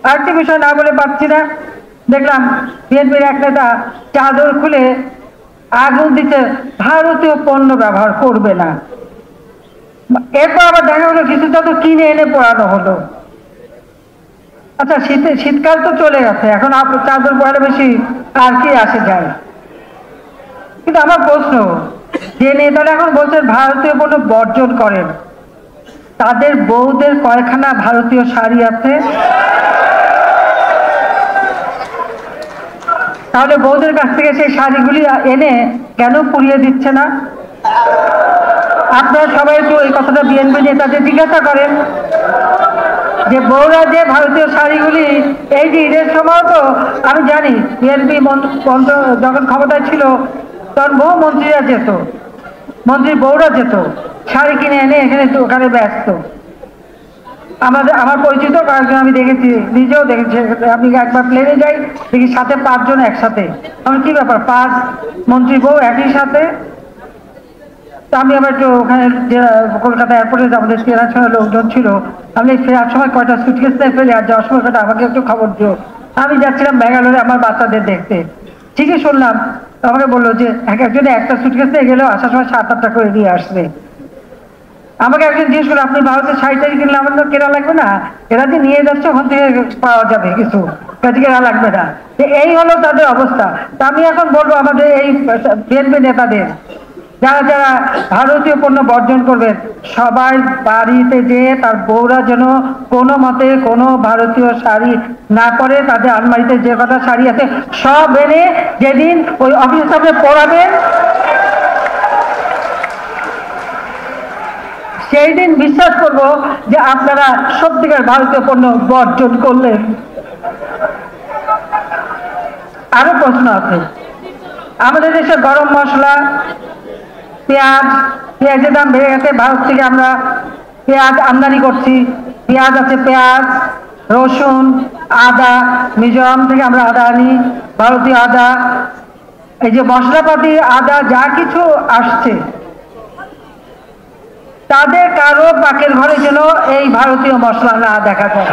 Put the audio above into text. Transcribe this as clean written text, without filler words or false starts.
আরেকটি বিষয় না বলে পাচ্ছি না, দেখলাম বিএনপির এক নেতা চাদর খুলে আগুন দিতে ভারতীয় পণ্য ব্যবহার করবে না। এরপর আবার দেখা গেলো কিছু চাদর কিনে এনে পরানো হলো। আচ্ছা, শীতকাল তো চলে গেছে, এখন চাদর পরে বেশি আর কি আসে যায়। কিন্তু আমার প্রশ্ন, যে নেতারা এখন বলছেন ভারতীয় পণ্য বর্জন করেন, তাদের বউদের কয়খানা ভারতীয় শাড়ি আছে? তাহলে বউদের কাছ থেকে সেই শাড়িগুলি এনে কেন পুড়িয়ে দিচ্ছে না? আপনারা সবাই একটু এই কথাটা বিএনপি নেতাদের জিজ্ঞাসা করেন যে বউরা যে ভারতীয় শাড়িগুলি, এই যে ঈদের সময় তো আমি জানি বিএনপি যখন ক্ষমতায় ছিল তখন বহু মন্ত্রীরা যেত, মন্ত্রীর বউরা যেত শাড়ি কিনে এনে এখানে ওখানে ব্যস্ত। আমার পরিচিত কয়েকজন আমি দেখেছি, নিজেও দেখেছি। আমি একবার প্লেনে যাই, দেখি সাথে 5 জন একসাথে। আমি কি ব্যাপার, 5 মন্ত্রী বউ একই সাথে? তা আমি আবার একটু ওখানে কলকাতা এয়ারপোর্টে আমাদের চেনাশোনা লোকজন ছিল, আমি ফেরার সময় কয়টা সুটকেস নিয়ে ফেলে আর যাওয়ার সময় কয়টা আমাকে একটু খবর দিও। আমি যাচ্ছিলাম ব্যাঙ্গালোরে আমার বাচ্চাদের দেখতে, ঠিকই শুনলাম আমাকে বললো যে একজনে একটা সুটকেস নিয়ে গেলেও আসার সময় 7-8টা করে নিয়ে আসবে। আমাকে একজন জিজ্ঞেস করলো, আপনি ভারতের শাড়ি টাড়ি কিনলে আমার তো কেনা লাগবে না? এরা যে নিয়ে যাচ্ছে ওখান থেকে পাওয়া যাবে কিছু, কাজে কেনা লাগবে না। এই হলো তাদের অবস্থা। তা আমি এখন বলবো আমাদের এই বিএনপি নেতাদের, যারা যারা ভারতীয় পণ্য বর্জন করবেন, সবাই বাড়িতে যেয়ে তার বউরা যেন কোনো মতে কোনো ভারতীয় শাড়ি না পরে, তাদের আলমারিতে যে কটা শাড়ি আছে সব এনে যেদিন ওই অফিসের সামনে পরাবেন, সেই দিন বিশ্বাস করব যে আপনারা সত্যিকার ভারতীয় পণ্য বর্জন করলেন। আরো প্রশ্ন আছে, আমাদের দেশে গরম মশলা, পেঁয়াজের দাম বেড়ে গেছে। ভারত থেকে আমরা পেঁয়াজ আমদানি করছি, পেঁয়াজ আছে, পেঁয়াজ, রসুন, আদা, মিজোরাম থেকে আমরা আদা আনি, ভারতীয় আদা। এই যে মশলাপাতি, আদা যা কিছু আসছে, তাদের কারো পাকের ঘরে যেন এই ভারতীয় মশলা না দেখা যায়।